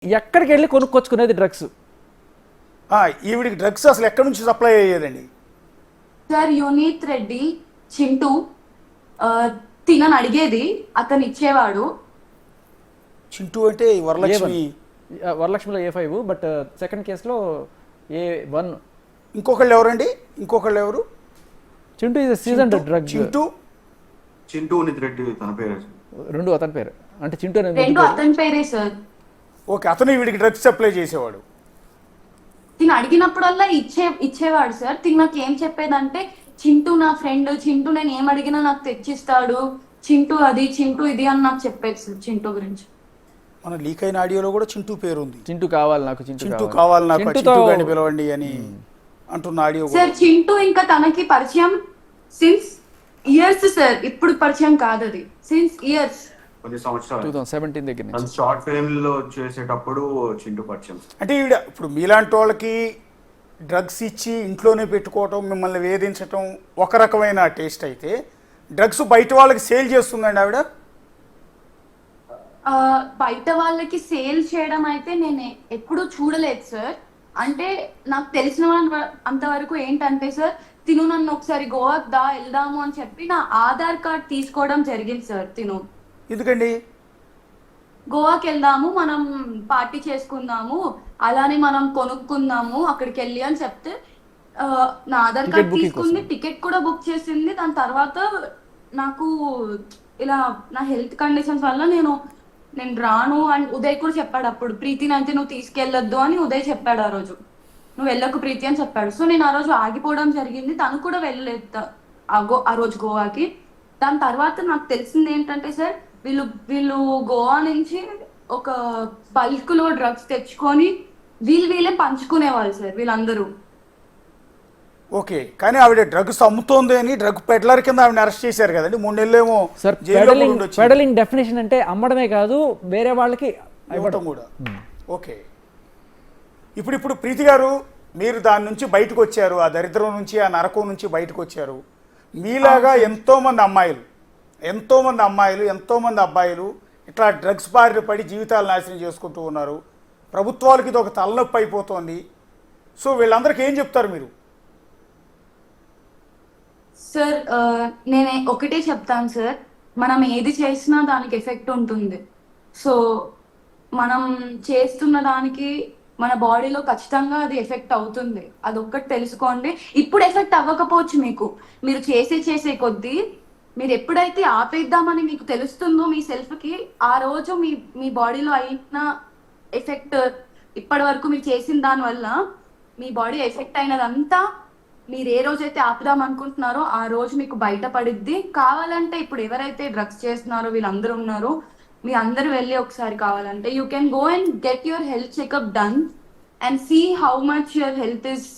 ఎక్కడికి వెళ్ళి కొనుక్కొచ్చుకునేది డ్రగ్స్? ఈవిడికి డ్రగ్స్ అసలు ఎక్కడి నుంచి సప్లై అయ్యేదండి? సార్ యునీత్ రెడ్డి చింటూ తినని అడిగేది, అతను ఇచ్చేవాడు. చింటూ అంటే వరలక్ష్మి. వరలక్ష్మిలో A5, బట్ సెకండ్ కేసులో A1. ఇంకొకళ్ళు ఎవరండి? ఇంకొకళ్ళు ఎవరు? Chintu is season drug. Chintu Unith Reddy తన పేరు. రెండు అతని పేరు, అంటే చింటూ రెండు అతని పేరే సార్. ఓకే, అతను వీడికి డ్రగ్స్ సప్లై చేసేవాడు. తిని అడిగినప్పుడల్లా ఇచ్చేవాడు సార్. తిని నాకు ఏం చెప్పేదంటే, చింటూ నా ఫ్రెండ్, చింటూ నేను ఏం అడిగినా నాకు తెచ్చిస్తాడు, చింటూ అది చింటూ ఇది అని నాకు చెప్పేది సార్. చింటూ గురించి మన లీక్ అయిన ఆడియోలో కూడా చింటూ పేరు ఉంది. చింటూ కావాలి నాకు, చింటూ కావాలి నాకు, చింటూ గాని పిలవండి అని అంటున్న ఆడియో సార్. చింటూ ఇంకా తనకి పరిచయం సిన్స్ ఇయర్స్ సార్. ఇప్పుడు పరిచయం కాదు, అది సిన్స్ ఇయర్స్, కొన్ని సంవత్సరాలు 2017 దగ్గర నుంచి. షార్ట్ ఫిల్మ్ లో చేసేటప్పుడు చింటూ పరిచయం. అంటే ఈవిడ ఇప్పుడు మీలాంటి వాళ్ళకి డ్రగ్స్ ఇచ్చి ఇంట్లోనే పెట్టుకోవటం, మిమ్మల్ని వేధించటం ఒక రకమైన టేస్ట్ అయితే, డ్రగ్స్ బయట వాళ్ళకి సేల్ చేస్తుందండి ఆవిడ? బయట వాళ్ళకి సేల్ చేయడం అయితే నేను ఎప్పుడూ చూడలేదు సార్. అంటే నాకు తెలిసిన అంతవరకు ఏంటంటే సార్, తిను నన్ను ఒకసారి గోవాకి వెళ్దాము అని చెప్పి నా ఆధార్ కార్డ్ తీసుకోవడం జరిగింది సార్. తిను ఎందుకండి? గోవాకి వెళ్దాము, మనం పార్టీ చేసుకుందాము, అలానే మనం కొనుక్కుందాము అక్కడికి వెళ్ళి అని చెప్తే నా ఆధార్ కార్డ్ తీసుకుంది, టికెట్ కూడా బుక్ చేసింది. దాని తర్వాత నాకు ఇలా నా హెల్త్ కండిషన్స్ వల్ల నేను రాను అని ఉదయ్ కూడా చెప్పాడు. అప్పుడు ప్రీతిని అయితే నువ్వు తీసుకెళ్ళొద్దు అని ఉదయ్ చెప్పాడు. ఆ రోజు నువ్వు వెళ్ళకు ప్రీతి అని చెప్పాడు. సో నేను ఆ రోజు ఆగిపోవడం జరిగింది. తను కూడా వెళ్ళలేదు ఆ రోజు గోవాకి. దాని తర్వాత నాకు తెలిసింది ఏంటంటే సార్, వీళ్ళు గోవా నుంచి ఒక బల్క్ లో డ్రగ్స్ తెచ్చుకొని వీళ్ళే పంచుకునేవాళ్ళు సార్ వీళ్ళందరూ. ఓకే, కానీ ఆవిడ డ్రగ్స్ అమ్ముతోంది అని డ్రగ్ పెడ్లర్ కింద ఆవిడ అరెస్ట్ చేశారు కదండి. 3 నెలలేమో సార్. పెడలింగ్ డెఫినేషన్ అంటే అమ్మడమే కాదు, వేరే వాళ్ళకి ఇవ్వటం కూడా. ఓకే, ఇప్పుడు ప్రీతి గారు, మీరు దాని నుంచి బయటకు వచ్చారు, ఆ దరిద్రం నుంచి, ఆ నరకం నుంచి బయటకు వచ్చారు. మీలాగా ఎంతోమంది అమ్మాయిలు, ఎంతోమంది అబ్బాయిలు ఇట్లా డ్రగ్స్ బారిన పడి జీవితాలు నాశనం చేసుకుంటూ ఉన్నారు. ప్రభుత్వాలకి ఇది ఒక తలనొప్పి అయిపోతుంది. సో వీళ్ళందరికీ ఏం చెప్తారు మీరు? సార్ నేను ఒకటే చెప్తాను సార్, మనం ఏది చేసినా దానికి ఎఫెక్ట్ ఉంటుంది. సో మనం చేస్తున్న దానికి మన బాడీలో ఖచ్చితంగా అది ఎఫెక్ట్ అవుతుంది. అదొక్కటి తెలుసుకోండి. ఇప్పుడు ఎఫెక్ట్ అవ్వకపోవచ్చు మీకు, మీరు చేసే కొద్దీ మీరు ఎప్పుడైతే ఆపేద్దామని మీకు తెలుస్తుందో మీ సెల్ఫ్కి, ఆ రోజు మీ బాడీలో అయిన ఎఫెక్ట్, ఇప్పటి వరకు మీరు చేసిన దానివల్ల మీ బాడీ ఎఫెక్ట్ అయినదంతా మీరు ఏ రోజైతే ఆపుదాం అనుకుంటున్నారో ఆ రోజు మీకు బయటపడిద్ది. కావాలంటే ఇప్పుడు ఎవరైతే డ్రగ్స్ చేస్తున్నారో వీళ్ళందరూ ఉన్నారో, మీ అందరూ వెళ్ళి ఒకసారి కావాలంటే you can go and get your health checkup done and see how much your health is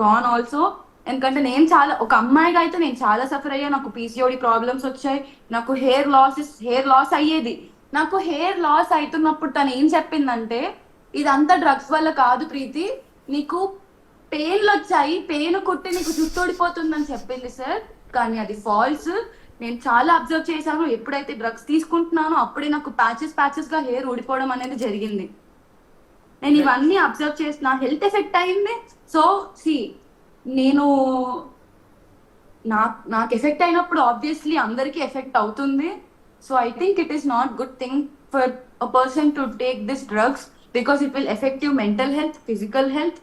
gone also. ఎందుకంటే నేను ఒక అమ్మాయిగా అయితే నేను చాలా సఫర్ అయ్యా. నాకు PCOD ప్రాబ్లమ్స్ వచ్చాయి, నాకు హెయిర్ లాస్ అయ్యేది. నాకు హెయిర్ లాస్ అవుతున్నప్పుడు తను ఏం చెప్పిందంటే, ఇదంతా డ్రగ్స్ వల్ల కాదు ప్రీతి, నీకు పెయిన్లు వచ్చాయి, పెయిన్ కొట్టి నీకు జుట్టు ఊడిపోతుందని చెప్పింది సార్. కానీ అది ఫాల్స్. నేను చాలా అబ్జర్వ్ చేశాను. ఎప్పుడైతే డ్రగ్స్ తీసుకుంటున్నానో అప్పుడే నాకు ప్యాచెస్ గా హెయిర్ ఊడిపోవడం అనేది జరిగింది. నేను ఇవన్నీ అబ్జర్వ్ చేసిన, హెల్త్ ఎఫెక్ట్ అయింది. సో నేను నాకు ఎఫెక్ట్ అయినప్పుడు ఆబ్వియస్లీ అందరికీ ఎఫెక్ట్ అవుతుంది. So I think it is not good thing for a person to take this drugs, because it will effect your mental health, physical health,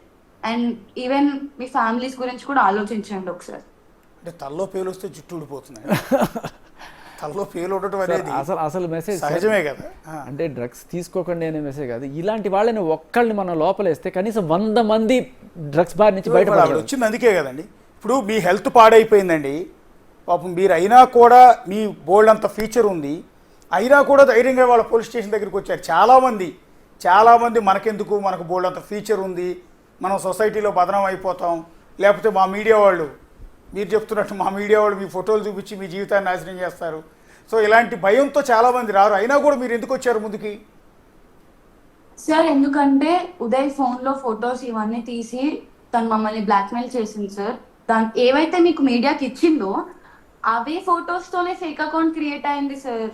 and even me families గురించి కూడా ఆలోచించండి ఒకసారి. అంటే తల్లో పేలు వస్తే జుట్టు ఊడిపోతున్నాయి. తల్లో పేలు ఉండటం అనేది అసలు మెసేజ్ సహజమే కదా. అంటే డ్రగ్స్ తీసుకోకండి అనే మెసేజ్ కాదు. ఇలాంటి వాళ్ళని ఒక్కళ్ళని మనం లోపలేస్తే కనీసం 100 మంది డ్రగ్స్ బారి నుంచి బయటపడాలి. వచ్చింది అందుకే కదండి. ఇప్పుడు మీ హెల్త్ పాడైపోయిందండి పాపం. మీరు అయినా కూడా మీ బోల్డ్ అంత ఫ్యూచర్ ఉంది, అయినా కూడా ధైర్యంగా వాళ్ళ పోలీస్ స్టేషన్ దగ్గరికి వచ్చారు. చాలామంది మనకెందుకు, మనకు బోల్డ్ అంత ఫ్యూచర్ ఉంది, మనం సొసైటీలో బదనం అయిపోతాం, లేకపోతే మా మీడియా వాళ్ళు, మీరు చెప్తున్నట్టు మా మీడియా వాళ్ళు మీ ఫోటోలు చూపించి మీ జీవితాన్ని నాశనం చేస్తారు. సో ఇలాంటి భయంతో చాలామంది రారు. అయినా కూడా మీరు ఎందుకు వచ్చారు ముందుకి? సార్ ఎందుకంటే ఉదయ్ ఫోన్లో ఫొటోస్ ఇవన్నీ తీసి తను మమ్మల్ని బ్లాక్మెయిల్ చేసింది సార్. ఏవైతే మీకు మీడియాకి ఇచ్చిందో అవే ఫొటోస్తోనే ఫేక్ అకౌంట్ క్రియేట్ అయింది సార్.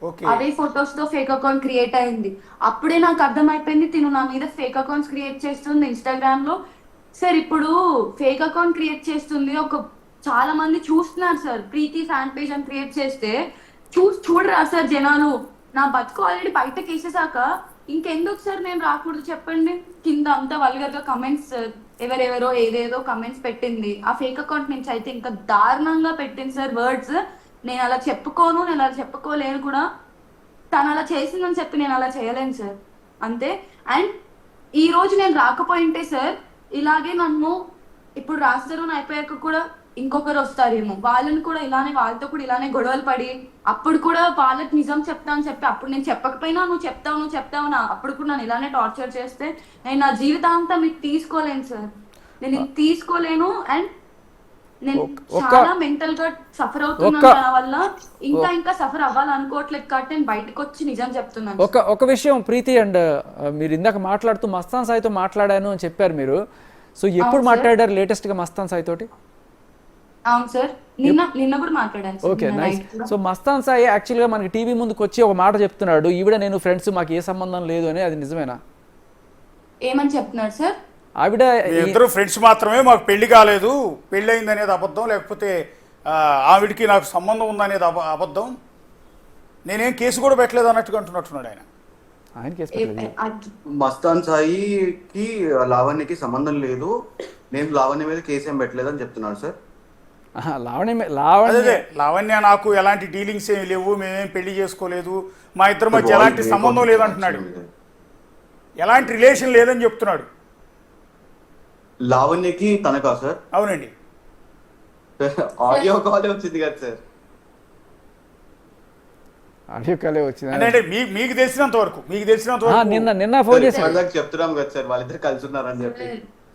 ఓకే. అవే ఫొటోస్ తో ఫేక్ అకౌంట్ క్రియేట్ అయింది. అప్పుడే నాకు అర్థమైపోయింది తిను నా మీద ఫేక్ అకౌంట్స్ క్రియేట్ చేస్తుంది ఇన్స్టాగ్రామ్ లో. సార్ ఇప్పుడు ఫేక్ అకౌంట్ క్రియేట్ చేస్తుంది, ఒక చాలా మంది చూస్తున్నారు సార్. ప్రీతి ఫ్యాన్ పేజ్ అని క్రియేట్ చేస్తే చూడరా సార్ జనాలు. నా బతుకు ఆల్రెడీ బయటకు వేసేసాక ఇంకెందుకు సార్ నేను రాకూడదు చెప్పండి. కింద అంతా వల్గర్ గా కమెంట్స్, ఎవరెవరో ఏదేదో కమెంట్స్ పెట్టింది. ఆ ఫేక్ అకౌంట్ నుంచి అయితే ఇంకా దారుణంగా పెట్టింది సార్ వర్డ్స్. నేను అలా చెప్పుకోను, నేను అలా చెప్పుకోలేను కూడా. తను అలా చేసిందని చెప్పి నేను అలా చేయలేను సార్, అంతే. అండ్ ఈ రోజు నేను రాకపోయింటే సార్ ఇలాగే నన్ను ఇప్పుడు రాస్తారు అయిపోయాక కూడా ఇంకొకరు వస్తారేమో, వాళ్ళని కూడా ఇలానే, వాళ్ళతో కూడా ఇలానే గొడవలు పడి అప్పుడు కూడా వాళ్ళకి నిజం చెప్తా అని చెప్పి అప్పుడు నేను చెప్పకపోయినా నువ్వు చెప్తావు అప్పుడు కూడా నన్ను ఇలానే టార్చర్ చేస్తే నేను నా జీవితాంతం ఇది తీసుకోలేను సార్. నేను ఇది తీసుకోలేను. అండ్ నేను చాలా మెంటల్ గా సఫర్ అవుతున్నాను నా వల్ల. ఇంకా సఫర్ అవ్వాలనుకోవట్లేదు కాబట్టి నేను బయటకు వచ్చి నిజం చెప్తున్నాను. ఒక విషయం ప్రీతి, అండ్ మీరు ఇందాక మాట్లాడుతూ మస్తాన్ సాయితో మాట్లాడాను అని చెప్పారు మీరు. సో ఎప్పుడు మాట్లాడారు లేటెస్ట్ గా మస్తాన్ సాయి తోటి? అవును సార్, నిన్న కూడా మాట్లాడాను. Okay, nice. So Mastan Sai యాక్చువల్గా మనకి టీవీ ముందుకు వచ్చి ఒక మాట చెప్తున్నాడు, ఈవిడ నేను ఫ్రెండ్స్, మాకు ఏ సంబంధం లేదు అని. అది నిజమేనా? ఏమని చెప్తున్నారు సార్? ఆవిడ ఇద్దరు ఫ్రెండ్స్ మాత్రమే, మాకు పెళ్లి కాలేదు, పెళ్లి అయింది అనేది అబద్ధం, లేకపోతే ఆవిడికి నాకు సంబంధం ఉందనేది అబద్ధం, నేనేం కేసు కూడా పెట్టలేదు అన్నట్టుగా అంటున్నట్టున్నాడు ఆయన. ఆయన కేసు పెట్టలేదు. మస్తాన్ సాయికి లావణ్యకి సంబంధం లేదు, నేను లావణ్య మీద కేసు ఏం పెట్టలేదు అని చెప్తున్నాను సార్. లావణ్య నాకు ఎలాంటి డీలింగ్స్ ఏమి లేవు, మేమేం పెళ్లి చేసుకోలేదు, మా ఇద్దరి మధ్య ఎలాంటి సంబంధం లేదంటున్నాడు, ఎలాంటి రిలేషన్ లేదని చెప్తున్నాడు. లావణ్యకి తనకా సార్? అవునండి. ఆడియో కాలే వచ్చింది కదా సార్. ఆడియో కాలే వచ్చింది అంటే మీకు తెలిసినంత వరకు నిన్న ఫోన్ చేసి చెప్తున్నాం కదా సార్, వాళ్ళిద్దరు కలిసి ఉన్నారని చెప్పి.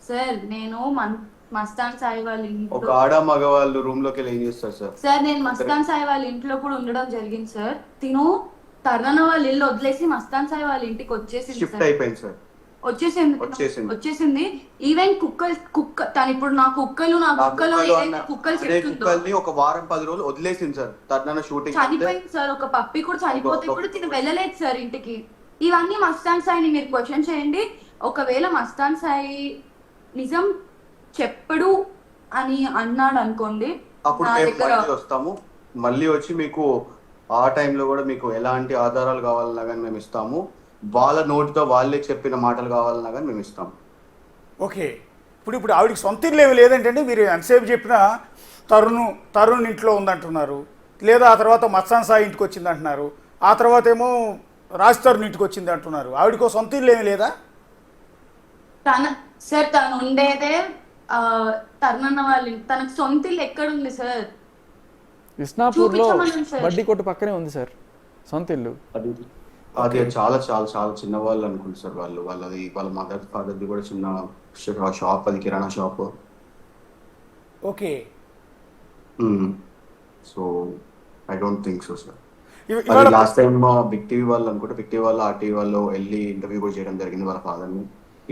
సార్ నేను మస్తాన్ సాయి వాళ్ళ ఒక ఆడ మగవాళ్ళు రూమ్ లోకి వెళ్ళి ఏం చేస్తారు సార్? సార్ నేను మస్తాన్ సాయి వాళ్ళ ఇంట్లో కూడా ఉండడం జరిగింది సార్. తిను తర్నన వాళ్ళ ఇల్లు వదిలేసి మస్తాన్ సాయి వాళ్ళ ఇంటికి వచ్చేసింది. షిఫ్ట్ అయిపోయింది సార్. వచ్చేసింది. ఈవెన్ కుక్క తను ఇప్పుడు నా కుక్కలు కుక్కల్ని ఒక వారం 10 రోజులు వదిలేసింది సార్. తర్నన షూటింగ్ చనిపోయింది సార్. ఒక పప్పి కూడా చనిపోతే కూడా తిను వెళ్ళలేదు సార్ ఇంటికి. ఇవన్నీ మస్తాన్ సాయిని మీరు క్వశ్చన్ చేయండి. ఒకవేళ మస్తాన్ సాయి నిజం చెప్పడు అని అన్నాడు అనుకోండి, అప్పుడు వస్తాము మళ్ళీ వచ్చి మీకు ఆ టైంలో కూడా మీకు ఎలాంటి ఆధారాలు కావాలన్నా కానీ మేము ఇస్తాము, వాళ్ళ నోటితో వాళ్ళే చెప్పిన మాటలు కావాలన్నా కానీ మేము ఇస్తాము. ఓకే. ఇప్పుడు ఆవిడకి సొంత ఇల్లు ఏమి లేదంటే మీరు ఎంతసేపు చెప్పినా తరుణ్ ఇంట్లో ఉందంటున్నారు, లేదా ఆ తర్వాత మస్తాన్ సాయి ఇంటికి వచ్చింది అంటున్నారు, ఆ తర్వాత ఏమో రాజ్ తరుణ్ ఇంటికి వచ్చింది అంటున్నారు. ఆవిడకో సొంత ఇల్లు ఏమి లేదా? సార్ తను ఉండేదే తర్నన్న వాళ్ళ, తనకు సొంత ఇల్లు ఎక్కడుంది సార్? ఇస్నాపూర్లో బడ్డీ కొట్టు పక్కనే ఉంది సార్ సొంత ఇల్లు. అది చాలా చాలా చాలా చిన్న వాళ్ళు అనుకుంటు సార్. వాళ్ళ మదర్ ఫాదర్ది కూడా చిన్న షాప్, అది కిరాణా shop. Okay. So I don't think so sir. Last time big TV వాళ్ళు అనుకుంటే, బిగ్ టీవీ వాళ్ళు ఆర్టీవీ వాళ్ళు వెళ్ళి ఇంటర్వ్యూ కూడా చేయడం జరిగింది వాళ్ళ ఫాదర్ని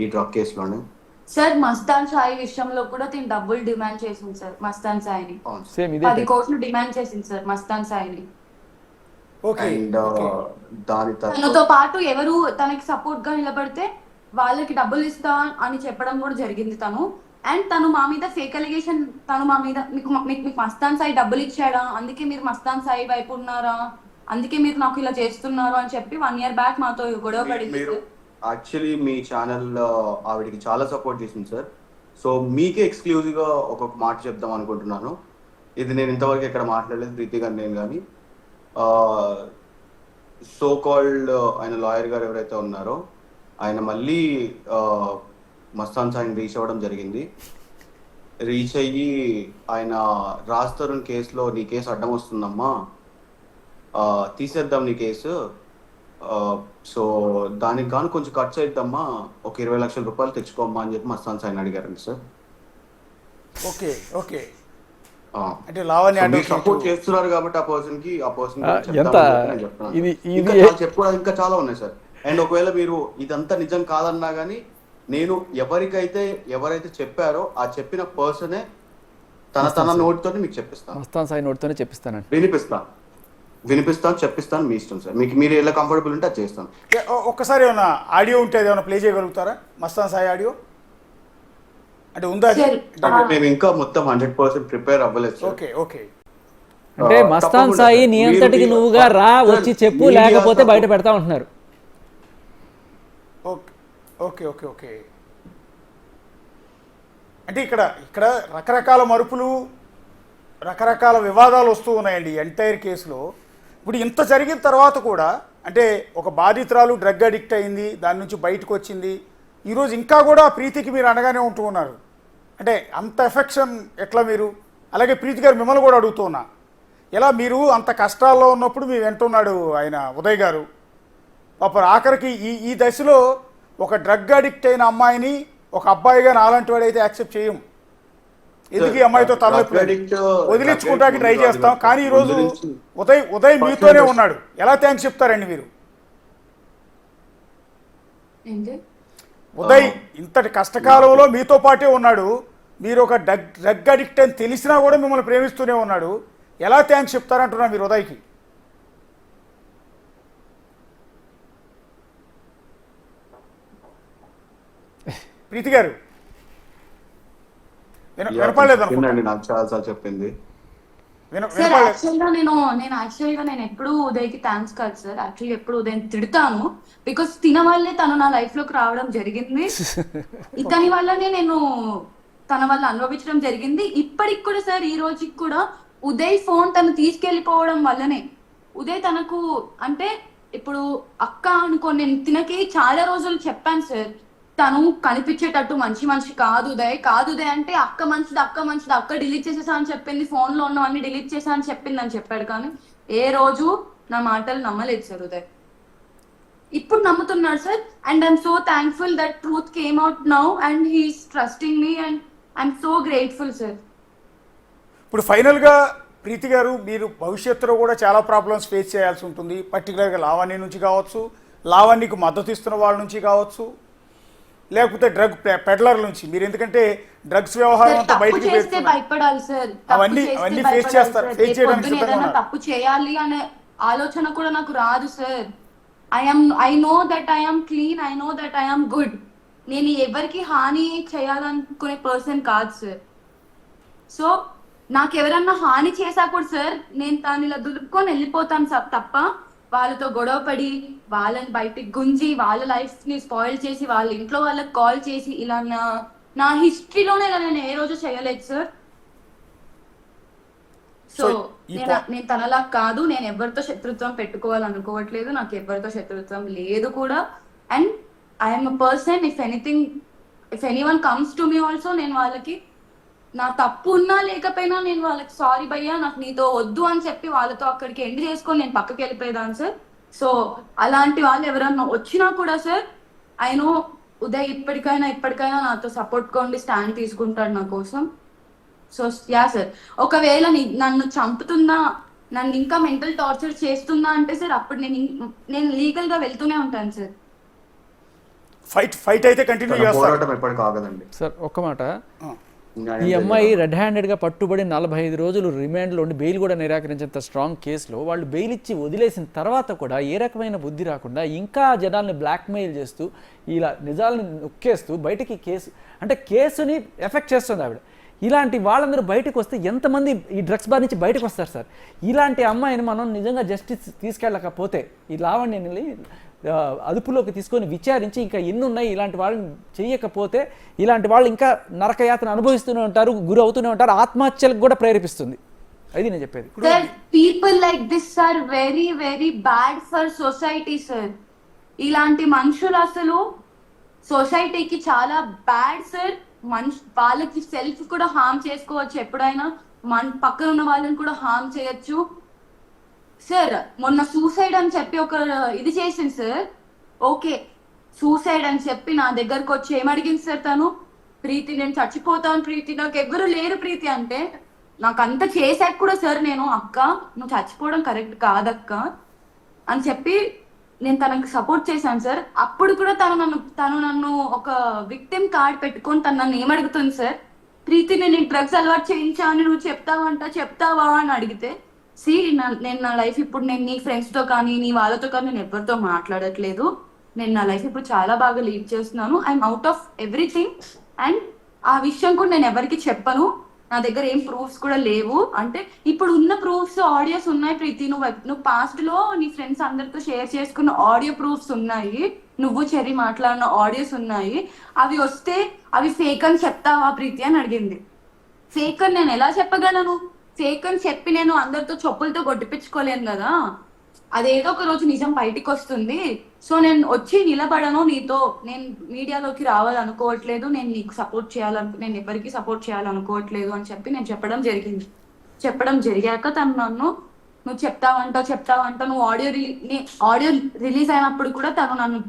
ఈ డ్రగ్ కేసులోనే. సార్ మస్తాన్ సాయి విషయంలో కూడా తిని డబ్బులు డిమాండ్ చేసింది సార్. మస్తాన్ సాయిని 10 కోట్లు డిమాండ్ చేసింది సార్ మస్తాన్ సాయిని. తనతో పాటు ఎవరు తనకి సపోర్ట్ గా నిలబడితే వాళ్ళకి డబ్బులు ఇస్తా అని చెప్పడం కూడా జరిగింది తను. అండ్ తను మా మీద ఫేక్ అలిగేషన్, తను మా మీద మీకు మస్తాన్ సాయి డబ్బులు ఇచ్చాడా, అందుకే మీరు మస్తాన్ సాయి వైపు ఉన్నారా, అందుకే మీరు నాకు ఇలా చేస్తున్నారు అని చెప్పి 1 year బ్యాక్ మాతో గొడవ పడింది. యాక్చువల్లీ మీ ఛానల్ ఆవిడికి చాలా సపోర్ట్ చేసింది సార్. సో మీకే ఎక్స్క్లూజివ్ గా ఒక్కొక్క మాట చెప్దాం అనుకుంటున్నాను. ఇది నేను ఇంతవరకు ఎక్కడ మాట్లాడలేదు ప్రీతి గారు నేను కానీ. సో కాల్డ్ ఆయన లాయర్ గారు ఎవరైతే ఉన్నారో ఆయన మళ్ళీ మస్తాన్ సాయిని రీచ్ అవ్వడం జరిగింది. రీచ్ అయ్యి ఆయన రాజ్ తరుణ్ కేసులో నీ కేసు అడ్డం వస్తుందమ్మా, తీసేద్దాం నీ కేసు, సో దానికి గాను కొంచెం ఖర్చు అయిద్దమ్మా, ఒక 20 లక్షల రూపాయలు తెచ్చుకోమ్మా అని చెప్పి మస్తాన్ సాయిని అడిగారండి సార్. Okay okay. అంటే లావణ్య సపోర్ట్ చేస్తున్నారు కాబట్టి ఆ పర్సన్ చెప్పుకోవడానికి ఇంకా చాలా ఉన్నాయి సార్. అండ్ ఒకవేళ మీరు ఇదంతా నిజం కాదన్నా గానీ నేను ఎవరైతే చెప్పారో ఆ చెప్పిన పర్సనే తన నోటితోనే మీకు చెప్పిస్తాను, మస్తాన్ సాయి నోటితోనే చెప్పిస్తాను, వినిపిస్తా. వినిపిస్తాను, చెప్పిస్తాను, మీ ఇష్టం సార్. మీరు ఎలా కంఫర్టబుల్ ఉంటే అది చేస్తాను. ఒక్కసారి ఏమైనా ఆడియో ఉంటే అది ఏమైనా ప్లే చేయగలుగుతారా? మస్తాన్ సాయి ఆడియో అంటే ఉందా అది? సరే. అంటే మేము ఇంకా మొత్తం 100% ప్రిపేర్ అవ్వలేదు సార్. Okay okay. అంటే మస్తాన్ తప్పకుండా సాయి సార్. నీ మీరు అంతటికి మీ- నువ్వుగా రా, సార్, వచ్చి చెప్పు, మీడియా లేకపోతే బయట సపోర్ట్- పెడతా ఉంటున్నారు. Okay okay okay okay. అంటే ఇక్కడ ఇక్కడ రకరకాల మరుపులు, రకరకాల వివాదాలు వస్తూ ఉన్నాయండి ఎంటైర్ కేసులో. ఇప్పుడు ఇంత జరిగిన తర్వాత కూడా అంటే ఒక బాధితురాలు డ్రగ్ అడిక్ట్ అయింది, దాని నుంచి బయటకు వచ్చింది, ఈరోజు ఇంకా కూడా ప్రీతికి మీరు అనగానే ఉంటూ ఉన్నారు. అంటే అంత ఎఫెక్షన్ ఎట్లా మీరు? అలాగే ప్రీతి గారు మిమ్మల్ని కూడా అడుగుతూ ఉన్నా, ఎలా మీరు అంత కష్టాల్లో ఉన్నప్పుడు మీ వెంటున్నాడు ఆయన ఉదయ్ గారు, పాప ఆఖరికి ఈ దశలో ఒక డ్రగ్ అడిక్ట్ అయిన అమ్మాయిని ఒక అబ్బాయిగా నాలాంటి వాడైతే యాక్సెప్ట్ చేయం. ఎందుకు ఈ అమ్మాయితో తలనొప్పి వదిలించుకోవడానికి ట్రై చేస్తాం. కానీ ఈరోజు ఉదయ్ మీతోనే ఉన్నాడు, ఎలా థ్యాంక్స్ చెప్తారండి మీరు? ఏంటి? ఉదయ్ ఇంతటి కష్టకాలంలో మీతో పాటే ఉన్నాడు, మీరు ఒక డ్రగ్ అడిక్ట్ అని తెలిసినా కూడా మిమ్మల్ని ప్రేమిస్తూనే ఉన్నాడు, ఎలా థ్యాంక్స్ చెప్తారంటున్నా మీరు ఉదయ్కి? ప్రీతి గారు వినపడలేదు అనుకుంటా. వినండి, నాకు చాలా సార్లు చెప్పింది. సార్ వినపడలేదు. యాక్చువల్గా నేను ఎప్పుడు ఉదయ్కి థ్యాంక్స్ కాదు సార్. యాక్చువల్లీ ఎప్పుడు ఉదయం తిడతాను, బికాస్ తిన వల్లే తను నా లైఫ్ లోకి రావడం జరిగింది. ఇతని వల్లనే నేను తన వల్ల అనుభవించడం జరిగింది. ఇప్పటికి కూడా సార్, ఈ రోజుకి కూడా ఉదయ్ ఫోన్ తను తీసుకెళ్లిపోవడం వల్లనే ఉదయ్ తనకు అంటే ఇప్పుడు అక్క అనుకో, నేను తినకి చాలా రోజులు చెప్పాను సార్, తను కనిపించేటట్టు మంచి మనిషి కాదు ఉదయ్ అంటే అక్క మంచిది, అక్క డిలీట్ చేసేసా అని చెప్పింది, ఫోన్ లో ఉన్నవన్నీ డిలీట్ చేసా అని చెప్పింది అని చెప్పాడు. కానీ ఏ రోజు నా మాటలు నమ్మలేదు సార్ ఉదయ్. ఇప్పుడు నమ్ముతున్నాడు sir. And I'm so thankful that truth came out now and he's trusting me and I'm so grateful sir. ఇప్పుడు ఫైనల్గా ప్రీతి గారు, మీరు భవిష్యత్తులో కూడా చాలా ప్రాబ్లమ్స్ ఫేస్ చేయాల్సి ఉంటుంది, పర్టికులర్గా లావణ్య నుంచి కావచ్చు, లావణ్యకు మద్దతు ఇస్తున్న వాళ్ళ నుంచి కావచ్చు, లేకపోతే డ్రగ్ పెడ్లర్ నుంచి. మీరు ఎందుకంటే డ్రగ్స్ వ్యవహారం అంతా తప్పు బయటకు చేస్తే భయపడాలి సార్. అవన్నీ ఫేస్ చేస్తారు, ఫేస్ చేయడానికి సిద్ధంగా ఏదైనా ఉన్నారు. తప్పు చేయాలి అనే ఆలోచన కూడా నాకు రాదు sir. I know that I'm clean, I know that I'm good. నేను ఎవరికి హాని చేయాలనుకునే పర్సన్ కాదు సార్. సో నాకు ఎవరన్నా హాని చేసా కూడా సార్, నేను దాన్ని ఇలా దులుపుకొని వెళ్ళిపోతాను సార్, తప్ప వాళ్ళతో గొడవ పడి వాళ్ళని బయటికి గుంజి వాళ్ళ లైఫ్ ని స్పాయిల్ చేసి వాళ్ళ ఇంట్లో వాళ్ళకి కాల్ చేసి ఇలా నా హిస్టరీలోనే ఇలా నేను ఏ రోజు చేయలేదు సార్. సో నేను తనలా కాదు, నేను ఎవరితో శత్రుత్వం పెట్టుకోవాలనుకోవట్లేదు, నాకు ఎవరితో శత్రుత్వం లేదు కూడా. And I'm a person, if anyone comes to me also, నేను వాళ్ళకి నా తప్పు ఉన్నా లేకపోయినా నేను వాళ్ళకి సారీ భయ్యా, నాకు నీతో వద్దు అని చెప్పి వాళ్ళతో అక్కడికి ఎండ్ చేసుకొని నేను పక్కకి వెళ్ళిపోయేదాన్ని సార్. సో అలాంటి వాళ్ళు ఎవరన్నా వచ్చినా కూడా సార్, ఐ నో ఉదయ్ ఇప్పటికైనా నాతో సపోర్ట్ కొండి స్టాండ్ తీసుకుంటాడు నా కోసం. సో యా సార్, ఒకవేళ నన్ను చంపుతుందా, నన్ను ఇంకా మెంటల్ టార్చర్ చేస్తుందా అంటే సార్, అప్పుడు నేను లీగల్ గా వెళ్తూనే ఉంటాను సార్. ఫైట్ అయితే కంటిన్యూ చేస్తారు. పోరాటం ఎప్పటికీ ఆగదండి సార్ ఒక్క మాట, ఈ అమ్మాయి రెడ్ హ్యాండెడ్గా పట్టుబడి 45 రోజులు రిమాండ్లో ఉండి బెయిల్ కూడా నిరాకరించేంత స్ట్రాంగ్ కేసులో వాళ్ళు బెయిల్ ఇచ్చి వదిలేసిన తర్వాత కూడా ఏ రకమైన బుద్ధి రాకుండా ఇంకా జనాల్ని బ్లాక్మెయిల్ చేస్తూ ఇలా నిజాలను నొక్కేస్తూ బయటికి కేసుని ఎఫెక్ట్ చేస్తుంది ఆవిడ. ఇలాంటి వాళ్ళందరూ బయటకు వస్తే ఎంతమంది ఈ డ్రగ్స్ బార్ నుంచి బయటకు వస్తారు సార్? ఇలాంటి అమ్మాయిని మనం నిజంగా జస్టిస్ తీసుకెళ్ళకపోతే, ఈ లావణ్యని అదుపులోకి తీసుకొని విచారించి ఇంకా ఎన్ని ఉన్నాయి ఇలాంటి వాళ్ళని చేయకపోతే, ఇలాంటి వాళ్ళు ఇంకా నరకయాతన అనుభవిస్తూనే ఉంటారు, గురి అవుతూనే ఉంటారు, ఆత్మహత్యలకు కూడా ప్రేరేపిస్తుంది. అది నేను చెప్పేది. Sir people like this are very very bad for society sir. ఇలాంటి మనుషులు అసలు సొసైటీకి చాలా బ్యాడ్ సార్. వాళ్ళకి సెల్ఫ్ కూడా హార్మ్ చేసుకోవచ్చు, ఎప్పుడైనా పక్కన ఉన్న వాళ్ళని కూడా హార్మ్ చేయొచ్చు సార్. మొన్న సూసైడ్ అని చెప్పి ఒక ఇది చేసింది సార్. ఓకే, సూసైడ్ అని చెప్పి నా దగ్గరకు వచ్చి ఏమడిగింది సార్ తను, ప్రీతి నేను చచ్చిపోతాను ప్రీతి, నాకు ఎవ్వరు లేరు ప్రీతి అంటే, నాకు అంత చేశాక కూడా సార్ నేను, అక్క నువ్వు చచ్చిపోవడం కరెక్ట్ కాదక్క అని చెప్పి నేను తనకు సపోర్ట్ చేశాను సార్. అప్పుడు కూడా తను నన్ను ఒక విక్టిమ్ కార్డ్ పెట్టుకొని తను నన్ను ఏమడుగుతుంది సార్, ప్రీతి నేను డ్రగ్స్ అలవాటు చేయించాను, నువ్వు చెప్తావా అని అడిగితే, నేను నా లైఫ్ ఇప్పుడు నేను నీ ఫ్రెండ్స్ తో కానీ నీ వాళ్ళతో కానీ నేను ఎవరితో మాట్లాడట్లేదు. నేను నా లైఫ్ ఇప్పుడు చాలా బాగా లీడ్ చేస్తున్నాను. I'm out of everything. And ఆ విషయం కూడా నేను ఎవరికి చెప్పను. నా దగ్గర ఏం ప్రూఫ్స్ కూడా లేవు. అంటే ఇప్పుడు ఉన్న ప్రూఫ్స్ ఆడియోస్ ఉన్నాయి ప్రీతి. నువ్వు పాస్ట్ లో నీ ఫ్రెండ్స్ అందరితో షేర్ చేసుకున్న ఆడియో ప్రూఫ్స్ ఉన్నాయి. నువ్వు చెర్రీ మాట్లాడిన ఆడియోస్ ఉన్నాయి. అవి వస్తే అవి ఫేక్ అని చెప్తావా ప్రీతి అని అడిగింది. ఫేక్ అని నేను ఎలా చెప్పగలను? ఫేక్ అని చెప్పి నేను అందరితో చెప్పులతో కొట్టిపించుకోలేను కదా. అదేదో ఒక రోజు నిజం బయటికి వస్తుంది. సో నేను వచ్చి నిలబడను నీతో, నేను మీడియాలోకి రావాలనుకోవట్లేదు, నేను నీకు సపోర్ట్ నేను ఎవరికి సపోర్ట్ చేయాలనుకోవట్లేదు అని చెప్పి నేను చెప్పడం జరిగింది. చెప్పడం జరిగాక తను నన్ను నువ్వు చెప్తావంట నువ్వు ఆడియో రిలీజ్ అయినప్పుడు కూడా తను నన్ను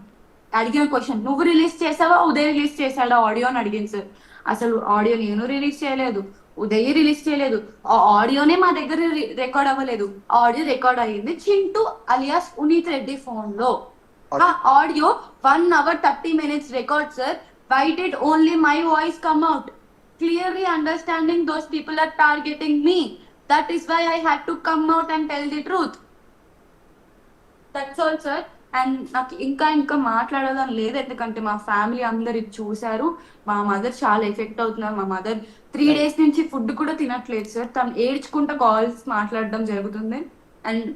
అడిగిన క్వశ్చన్, నువ్వు రిలీజ్ చేసావా ఉదయ్ రిలీజ్ చేశాడా ఆడియో అని అడిగింది సార్. అసలు ఆడియో నేను రిలీజ్ చేయలేదు, ఉదయ్ రిలీజ్ చేయలేదు. ఆ ఆడియోనే మా దగ్గర రికార్డ్ అవ్వలేదు. ఆడియో రికార్డ్ అయ్యింది చింటూ అలియాస్ ఉనీత్ రెడ్డి ఫోన్ లో. ఆ audio 1 hour 30 minutes record sir. Why did only my voice come out? Clearly understanding those people are targeting me. That is why I had to come out and tell the truth. That's all sir. And నాకు ఇంకా మాట్లాడాలని లేదు, ఎందుకంటే మా family అందరు ఇది చూశారు. మా మదర్ చాలా ఎఫెక్ట్ అవుతున్నారు. మా మదర్ 3 days నుంచి ఫుడ్ కూడా తినట్లేదు సార్. తను ఏడ్చుకుంటా కాల్స్ మాట్లాడడం జరుగుతుంది. అండ్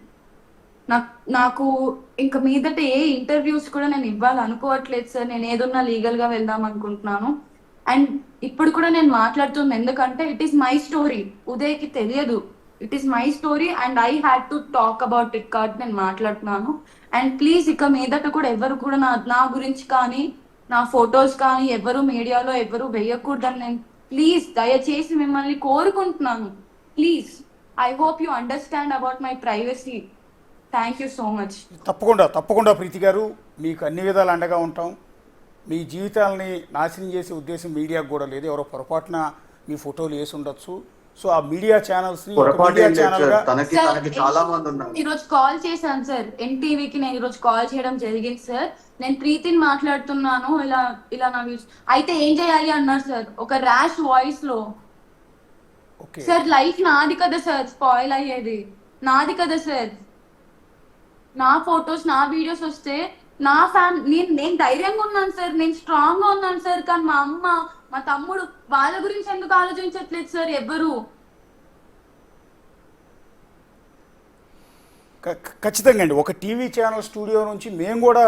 నాకు ఇంకా మీదట ఏ ఇంటర్వ్యూస్ కూడా నేను ఇవ్వాలనుకోవట్లేదు సార్. నేను ఏదన్నా లీగల్ గా వెళ్దాం అనుకుంటున్నాను. అండ్ ఇప్పుడు కూడా నేను మాట్లాడుతుంది ఎందుకంటే ఇట్ ఈస్ మై స్టోరీ. ఉదయ్కి తెలియదు. It is my story and I had to talk about it కాబట్టి నేను మాట్లాడుతున్నాను. అండ్ ప్లీజ్ ఇక మీదట కూడా ఎవరు కూడా నా గురించి కానీ నా ఫొటోస్ కానీ ఎవరు మీడియాలో ఎవరు వేయకూడదని నేను ప్లీజ్ దయచేసి మిమ్మల్ని కోరుకుంటున్నాను. Please I hope you understand about my privacy. Thank you so much. తప్పకుండా ప్రీతి గారు, మీకు అన్ని విధాలు అండగా ఉంటాం. మీ జీవితాలని నాశనం చేసే ఉద్దేశం మీడియాకు కూడా లేదు. ఎవరో పొరపాటున మీ ఫోటోలు వేసి ఉండొచ్చు. సో ఆ మీడియా ఛానల్స్ ఈరోజు కాల్ చేశాను సార్ ఎన్టీవీకి. నేను ఈరోజు కాల్ చేయడం జరిగింది సార్. నేను ప్రీతిని మాట్లాడుతున్నాను, ఇలా నా వ్యూస్ అయితే ఏం చేయాలి అన్నారు సార్ ఒక ర్యాష్ వాయిస్ లో. సార్ లైఫ్ నాది కదా సార్, స్పాయిల్ అయ్యేది నాది కదా సార్. నా ఫొటోస్ నా వీడియోస్ వస్తే నా నేను ధైర్యంగా ఉన్నాను సార్, నేను స్ట్రాంగ్ గా ఉన్నాను సార్. కానీ మా అమ్మ మా తమ్ముడు వాళ్ళ గురించి ఎందుకు ఆలోచించట్లేదు సార్ ఎవ్వరు? ఖచ్చితంగా అండి. ఒక టీవీ ఛానల్ స్టూడియో నుంచి మేము కూడా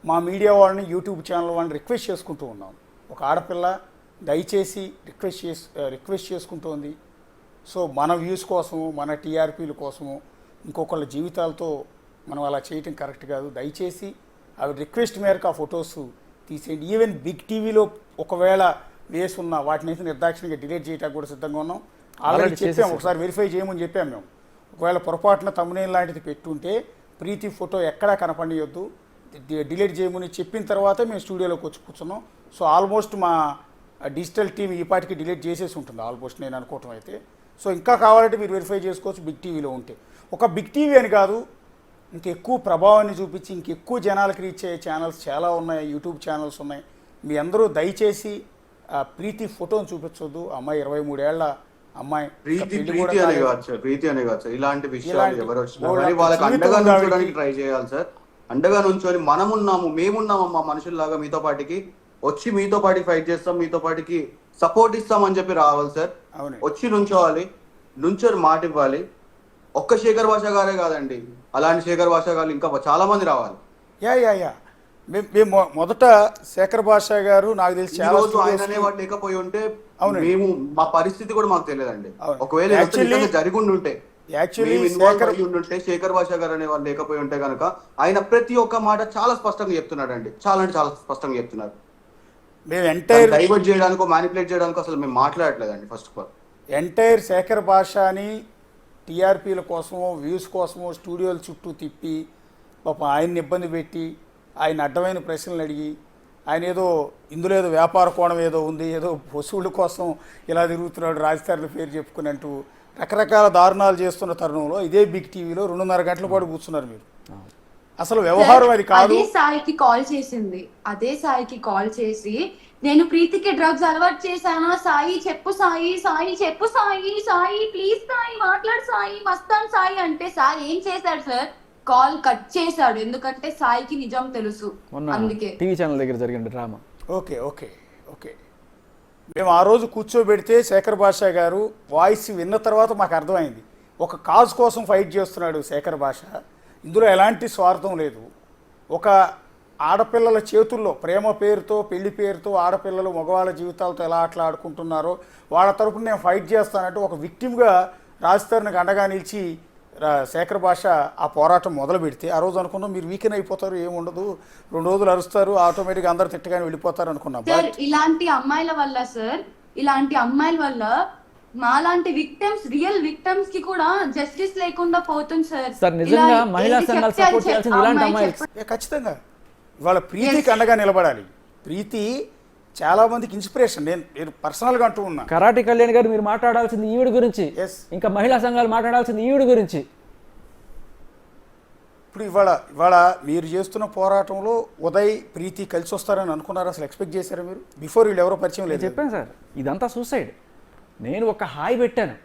మా మీడియా వాళ్ళని యూట్యూబ్ ఛానల్ వాళ్ళని రిక్వెస్ట్ చేసుకుంటూ ఉన్నాం. ఒక ఆడపిల్ల దయచేసి రిక్వెస్ట్ చేసుకుంటోంది. సో మన వ్యూస్ కోసము, మన టీఆర్పీల కోసము, ఇంకొకళ్ళ జీవితాలతో మనం అలా చేయటం కరెక్ట్ కాదు. దయచేసి అవి రిక్వెస్ట్ మేరకు ఆ ఫొటోస్ తీసేయండి. ఈవెన్ బిగ్ టీవీలో ఒకవేళ వేసున్న వాటిని అయితే నిర్దాక్షిణ్యంగా డిలీట్ చేయడానికి కూడా సిద్ధంగా ఉన్నాం. ఆల్రెడీ చెప్పాము, ఒకసారి వెరిఫై చేయమని చెప్పాము మేము. ఒకవేళ పొరపాటున తమ్మునేల్ లాంటిది పెట్టుంటే ప్రీతి ఫోటో ఎక్కడా కనపడియొద్దు, డిలీట్ చేయమని చెప్పిన తర్వాత మేము స్టూడియోలోకి వచ్చి కూర్చున్నాం. సో ఆల్మోస్ట్ మా డిజిటల్ టీం ఈ పాటికి డిలీట్ చేసేసి ఉంటుంది ఆల్మోస్ట్, నేను అనుకోవటం అయితే. సో ఇంకా కావాలంటే మీరు వెరిఫై చేసుకోవచ్చు బిగ్ టీవీలో ఉంటే. ఒక బిగ్ టీవీ అని కాదు, ఇంకెక్కువ ప్రభావాన్ని చూపించి ఇంకెక్కువ జనాలకు రీచ్ అయ్యే ఛానల్స్ చాలా ఉన్నాయి, యూట్యూబ్ ఛానల్స్ ఉన్నాయి. మీ అందరూ దయచేసి ప్రీతి ఫోటోని చూపించొద్దు. అమ్మాయి 23 ఏళ్ల అమ్మాయి. ప్రీతి అనే కాదు సార్, ఇలాంటి విషయాలు ఎవరు వచ్చినా వాళ్ళకి అండగా నుంచోడానికి ట్రై చేయాలి సార్. అండగా నుంచొని మేమున్నామమ్మా మనుషుల్లాగా మీతో పాటికి వచ్చి మీతో పాటికి ఫైట్ చేస్తాం, మీతో పాటికి సపోర్ట్ ఇస్తాం అని చెప్పి రావాలి సార్. వచ్చి నుంచోవాలి, నుంచొని మాట ఇవ్వాలి. ఒక్క శేఖర్ భాష గారే కాదండి, అలాంటి శేఖర్ భాష గారు ఇంకా చాలా మంది రావాలి. మేము మొదట శేఖర్ భాష గారు నాకు తెలిసి ఆయన అనేవాడు లేకపోయి ఉంటే మేము మా పరిస్థితి కూడా మాకు తెలియదండి. ఒకవేళ జరిగి ఉంటే శేఖర్ భాష గారు అనే వాళ్ళు లేకపోయి ఉంటే కనుక ఆయన ప్రతి ఒక్క మాట చాలా స్పష్టంగా చెప్తున్నాడు అండి. చాలా అంటే చాలా స్పష్టంగా చెప్తున్నారు. డైవర్ట్ చేయడానికి మ్యానిపులేట్ చేయడానికి అసలు మేము మాట్లాడట్లేదండి. First of all entire Shekhar భాషని టీఆర్పీల కోసమో వ్యూస్ కోసమో స్టూడియోల చుట్టూ తిప్పి పాపం ఆయన్ని ఇబ్బంది పెట్టి ఆయన అడ్డమైన ప్రశ్నలు అడిగి ఆయన ఇందులో ఏదో వ్యాపార కోణం ఏదో ఉంది, ఏదో వసూళ్ళ కోసం ఇలా తిరుగుతున్నాడు, రాజధానుల పేరు చెప్పుకున్నట్టు రకరకాల దారుణాలు చేస్తున్న తరుణంలో ఇదే బిగ్ టీవీలో 2.5 గంటల పాటు కూర్చున్నారు మీరు. అసలు వ్యవహారం అది కాదు. అదే సాయికి కాల్ చేసింది, అదే సాయికి కాల్ చేసి నేను ప్రీతికి డ్రగ్స్ అలవాటు చేశానా సాయి చెప్పు సాయి, సాయి చెప్పు సాయి, సాయి ప్లీజ్ సాయి మాట్లాడు సాయి, మస్తాన్ సాయి అంటే సార్ ఏం చేశాడు సార్, కాల్ కట్ చేశాడు. ఎందుకంటే సాయికి నిజం తెలుసు, అందుకే. టీవీ ఛానల్ దగ్గర జరిగిన డ్రామా. ఓకే ఓకే ఓకే మేము ఆ రోజు కూర్చోబెడితే శేఖర్ భాష గారు వాయిస్ విన్న తర్వాత మాకు అర్థమైంది ఒక కాజ్ కోసం ఫైట్ చేస్తున్నాడు శేఖర్ భాష. ఇందులో ఎలాంటి స్వార్థం లేదు. ఒక ఆడపిల్లల చేతుల్లో ప్రేమ పేరుతో పెళ్లి పేరుతో ఆడపిల్లలు మగవాళ్ళ జీవితాలతో ఎలా అట్లా ఆడుకుంటున్నారో వాళ్ళ తరపున నేను ఫైట్ చేస్తానంటూ ఒక విక్టిమ్గా రాజధానికి అండగా నిలిచి శేఖర్ భాష ఆ పోరాటం మొదలు పెడితే ఆ రోజు అనుకున్నాం మీరు వీకెన్ అయిపోతారు, ఏముండదు, 2 రోజులు అరుస్తారు, ఆటోమేటిక్గా అందరు తిట్టగానే వెళ్ళిపోతారు అనుకున్నాం. సార్ ఇలాంటి అమ్మాయిల వల్ల సార్, ఇలాంటి అమ్మాయిల వల్ల మాలాంటి విక్టిమ్స్, రియల్ విక్టిమ్స్ కి కూడా జస్టిస్ లేకుండా పోతుంది సార్. సార్ నిజంగా మహిళా సంఘాలు సపోర్ట్ చేయాల్సింది ఇలాంటి అమ్మాయిలు. ఖచ్చితంగా ఇవాళ ప్రీతికి అండగా నిలబడాలి. ప్రీతి చాలా మందికి ఇన్స్పిరేషన్. నేను పర్సనల్గా అంటూ ఉన్నా. కరాటి కళ్యాణ్ గారు మీరు మాట్లాడాల్సింది ఈవిడ గురించి, ఇంకా మహిళా సంఘాలు మాట్లాడాల్సింది ఈవిడ గురించి. ఇప్పుడు ఇవాళ మీరు చేస్తున్న పోరాటంలో ఉదయ్ ప్రీతి కలిసి వస్తారని అనుకున్నారా? అసలు ఎక్స్పెక్ట్ చేశారా మీరు? బిఫోర్ వీళ్ళు ఎవరో పరిచయం లేదు. చెప్పాను సార్, ఇదంతా సూసైడ్. నేను ఒక హాయ్ పెట్టాను,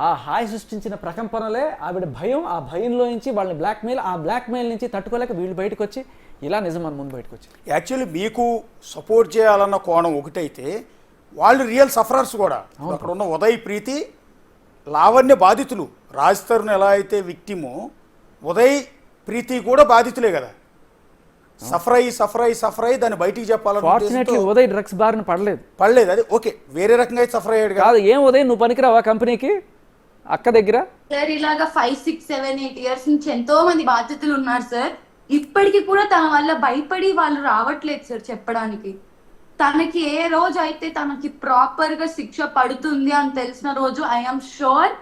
ఆ హాయ్ సృష్టించిన ప్రకంపనలే ఆవిడ భయం, ఆ భయంలో నుంచి వాళ్ళని బ్లాక్మెయిల్, ఆ బ్లాక్మెయిల్ నుంచి తట్టుకోలేక వీళ్ళు బయటకు వచ్చి ఇలా నిజం మన ముందు బయటకు వచ్చి. యాక్చువల్లీ మీకు సపోర్ట్ చేయాలన్న కోణం ఒకటైతే వాళ్ళు రియల్ సఫరర్స్ కూడా. అక్కడ ఉన్న ఉదయ్ ప్రీతి లావణ్య బాధితులు. రాజ్ తరుణ్ ఎలా అయితే విక్టిమో ఉదయ్ ప్రీతి కూడా బాధితులే కదా. సఫర్ అయ్యి దాన్ని బయటికి చెప్పాలని. ఉదయ్ డ్రగ్స్ బారిన పడలేదు. అది ఓకే, వేరే రకంగా అయితే సఫర్ అయ్యాడు కాదు. ఏం ఉదయ్ నువ్వు పనికిరావా కంపెనీకి అక్క దగ్గర? సార్ ఇలాగా 5, 6, 7, 8 ఇయర్స్ నుంచి ఎంతో మంది బాధ్యతలు ఉన్నారు సార్. ఇప్పటికి కూడా తన వల్ల భయపడి వాళ్ళు రావట్లేదు సార్ చెప్పడానికి. తనకి ఏ రోజు అయితే తనకి ప్రాపర్ గా శిక్ష పడుతుంది అని తెలిసిన రోజు I'm sure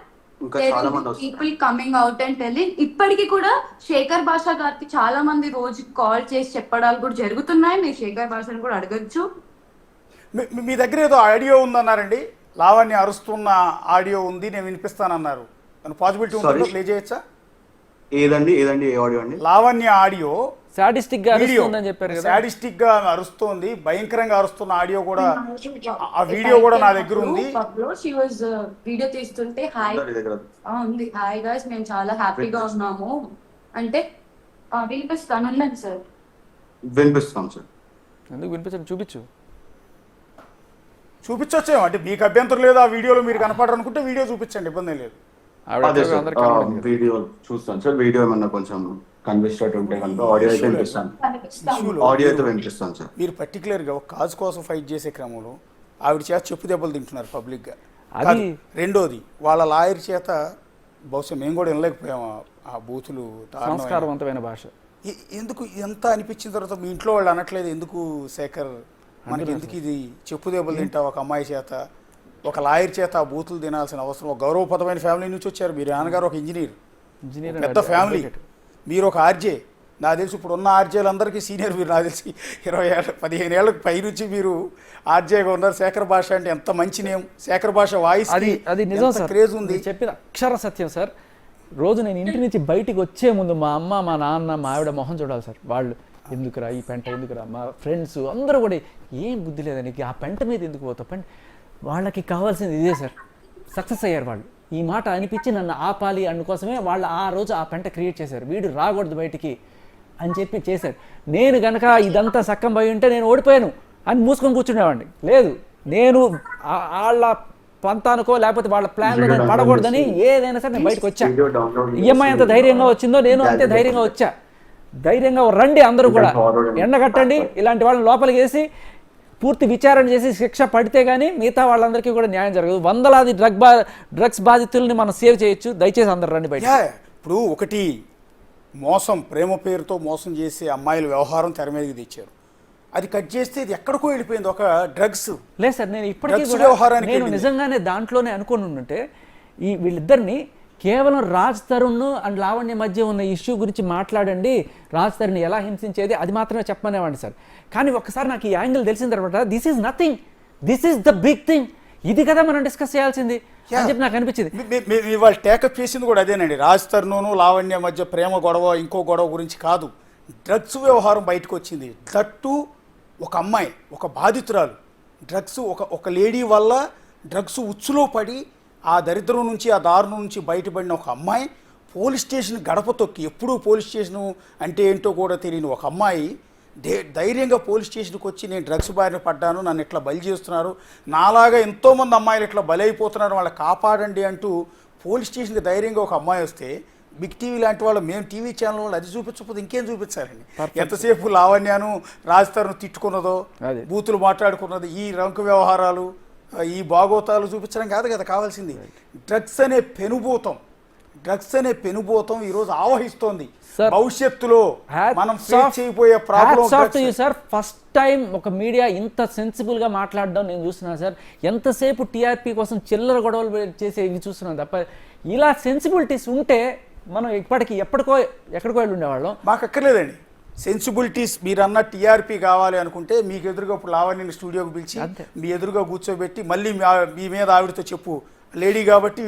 people coming out and telling. ఇప్పటికి కూడా శేఖర్ భాష గారికి చాలా మంది రోజు కాల్ చేసి చెప్పడాలు కూడా జరుగుతున్నాయి. మీరు శేఖర్ భాషను కూడా అడగచ్చు. మీ దగ్గర ఏదో ఆడియో ఉందన్నారండి, లావణ్య అరుస్తున్న ఆడియో ఉంది, నేను వినిపిస్తానన్నారు. పాసిబిలిటీ ఉంటుందో ప్లే చేయొచ్చా? ఏదండి ఏ ఆడియో అండి? లావణ్య ఆడియో సాడిస్టిక్ గా అరుస్తుందని చెప్పారు కదా. సాడిస్టిక్ గా అరుస్తోంది, భయంకరంగా అరుస్తున్న ఆడియో కూడా, ఆ వీడియో కూడా నా దగ్గర ఉంది. వీడియో తీస్తుంటే హాయ్ ఉంది, హాయ్ గైస్ మేము చాలా హ్యాపీగా ఉన్నాము అంటే వినిపిస్తాను సార్. వినిపిస్తాం సార్. ఎందుకు వినిపించండి, చూపించొచ్చేమో అంటే మీకు అభ్యంతరం లేదు. ఆ వీడియోలో మీరు కనపడాలనుకుంటే వీడియో చూపించండి, ఇబ్బంది లేదు. వీడియో చూస్తాను సార్. వీడియో ఏమన్నా కొంచెం కన్విస్టెడ్ ఉంటే కనుక ఆడియో అయితే వినిపిస్తాను సార్. మీరు పర్టికులర్గా ఒక కాజ్ కోసం ఫైట్ చేసే క్రమంలో ఆవిడ చేత చెప్పు దెబ్బలు తింటున్నారు పబ్లిక్గా. రెండోది వాళ్ళ లాయర్ చేత బహుశా మేము కూడా వినలేకపోయాము ఆ బూతులు. సంస్కారవంతమైన భాష ఎందుకు ఎంత అనిపించిన తర్వాత మీ ఇంట్లో వాళ్ళు అనట్లేదు ఎందుకు శేఖర్ మనకి ఎందుకు ఇది చెప్పు దెబ్బలు తింటావు ఒక అమ్మాయి చేత, ఒక లాయర్ చేత ఆ బూతులు తినాల్సిన అవసరం? ఒక గౌరవప్రదమైన ఫ్యామిలీ నుంచి వచ్చారు. మీరు నాన్నగారు ఒక ఇంజనీర్, పెద్ద ఫ్యామిలీ, మీరు ఒక ఆర్జే. నాకు తెలిసి ఇప్పుడు ఉన్న ఆర్జేలందరికీ సీనియర్ మీరు. నాకు తెలిసి 20 ఏళ్ళ 15 ఏళ్ళకి పై నుంచి మీరు ఆర్జేగా ఉన్నారు. శేఖర్ భాష అంటే ఎంత మంచి నేమ్. శేఖర్ భాష వాయిస్ అది నిజం సార్, క్రేజ్ ఉంది. చెప్పిన అక్షర సత్యం సార్. రోజు నేను ఇంటి నుంచి బయటికి వచ్చే ముందు మా అమ్మ, మా నాన్న, మా ఆవిడ మొహం చూడాలి సార్. వాళ్ళు ఎందుకురా ఈ పెంట, ఎందుకురా, మా ఫ్రెండ్స్ అందరూ కూడా ఏం బుద్ధి లేదని ఆ పెంట మీద ఎందుకు పోతావు, పెంట వాళ్ళకి కావాల్సింది ఇదే సార్. సక్సెస్ అయ్యారు వాళ్ళు. ఈ మాట అనిపించి నన్ను ఆపాలి అందుకోసమే వాళ్ళు ఆ రోజు ఆ పెంట క్రియేట్ చేశారు. వీడు రాకూడదు బయటికి అని చెప్పి చేశారు. నేను కనుక ఇదంతా సక్కం పోయి ఉంటే నేను ఓడిపోయాను అని మూసుకొని కూర్చునేవాడిని. లేదు, నేను వాళ్ళ పంతానుకో లేకపోతే వాళ్ళ ప్లాన్లో నేను పడకూడదని ఏదైనా సరే నేను బయటకు వచ్చా. ఈఎంఐ ఎంత ధైర్యంగా వచ్చిందో నేను అంతే ధైర్యంగా వచ్చా. ధైర్యంగా రండి, అందరూ కూడా ఎండగట్టండి, ఇలాంటి వాళ్ళని లోపలికి వేసి పూర్తి విచారణ చేసి శిక్ష పడితే కానీ మిగతా వాళ్ళందరికీ కూడా న్యాయం జరగదు. వందలాది డ్రగ్స్ బాధితుల్ని మనం సేవ్ చేయొచ్చు. దయచేసి అందరు రండి బయట. ఇప్పుడు ఒకటి మోసం, ప్రేమ పేరుతో మోసం చేసే అమ్మాయిల వ్యవహారం తెర మీదకి తెచ్చారు. అది కట్ చేస్తే ఇది ఎక్కడికో వెళ్ళిపోయింది. ఒక డ్రగ్స్ లేదు సార్, నేను ఇప్పటికీ నేను నిజంగానే దాంట్లోనే అనుకుని ఉంటే ఈ వీళ్ళిద్దరిని కేవలం రాజ్ తరుణ్ అండ్ లావణ్య మధ్య ఉన్న ఇష్యూ గురించి మాట్లాడండి, రాజ్ తరుణ్ ఎలా హింసించేది అది మాత్రమే చెప్పమనేవాడిని సార్. కానీ ఒక్కసారి నాకు ఈ యాంగిల్ తెలిసిన తర్వాత this is nothing, this is the big thing, ఇది కదా మనం డిస్కస్ చేయాల్సింది అని చెప్పి నాకు అనిపించింది. ఇవాళ టేకప్ చేసింది కూడా అదేనండి. రాజ్ తరుణ్ లావణ్య మధ్య ప్రేమ గొడవ ఇంకో గొడవ గురించి కాదు. డ్రగ్స్ వ్యవహారం బయటకు వచ్చింది. దట్టు ఒక అమ్మాయి, ఒక బాధితురాలు, డ్రగ్స్ ఒక లేడీ వల్ల డ్రగ్స్ ఉచ్చులో పడి ఆ దరిద్రం నుంచి, ఆ దారుణం నుంచి బయటపడిన ఒక అమ్మాయి పోలీస్ స్టేషన్ గడప తొక్కి, ఎప్పుడూ పోలీస్ స్టేషను అంటే ఏంటో కూడా తెలియని ఒక అమ్మాయి ధైర్యంగా పోలీస్ స్టేషన్కి వచ్చి నేను డ్రగ్స్ బారిన పడ్డాను, నన్ను ఇట్లా బలి చేస్తున్నారు, నాలాగా ఎంతోమంది అమ్మాయిలు ఇట్లా బలైపోతున్నారు, వాళ్ళని కాపాడండి అంటూ పోలీస్ స్టేషన్కి ధైర్యంగా ఒక అమ్మాయి వస్తే బిగ్ టీవీ లాంటి వాళ్ళు, మేము టీవీ ఛానల్ వాళ్ళు అది చూపించకపోతే ఇంకేం చూపించాలండి? ఎంతసేపు లావణ్యాను రాజధాను తిట్టుకున్నదో, బూతులు మాట్లాడుకున్నది, ఈ రంకు వ్యవహారాలు, ఈ భాగోతాలు చూపించడం కాదు కదా కావాల్సింది. డ్రగ్స్ అనే పెనుభూతం ఈరోజు ఆవహిస్తోంది. భవిష్యత్తులో మనం ఫేస్ చేయబోయే ప్రాబ్లం. సార్ ఫస్ట్ టైం ఒక మీడియా ఇంత సెన్సిబుల్ గా మాట్లాడడం నేను చూస్తున్నాను సార్. ఎంతసేపు టీఆర్పీ కోసం చిల్లర గొడవలు చేసే ఇవి చూస్తున్నాను తప్ప ఇలా సెన్సిబిలిటీస్ ఉంటే మనం ఎక్కడికో వెళ్ళి ఉండేవాళ్ళం. మాకు అక్కర్లేదండి సెన్సిబిలిటీస్. మీరు అన్న టీఆర్పీ కావాలి అనుకుంటే మీకు ఎదురుగా ఇప్పుడు లావణ్యని స్టూడియోకి పిలిచి మీ ఎదురుగా కూర్చోబెట్టి మళ్ళీ మీ మీద ఆవిడతో చెప్పు, లేడీ కాబట్టి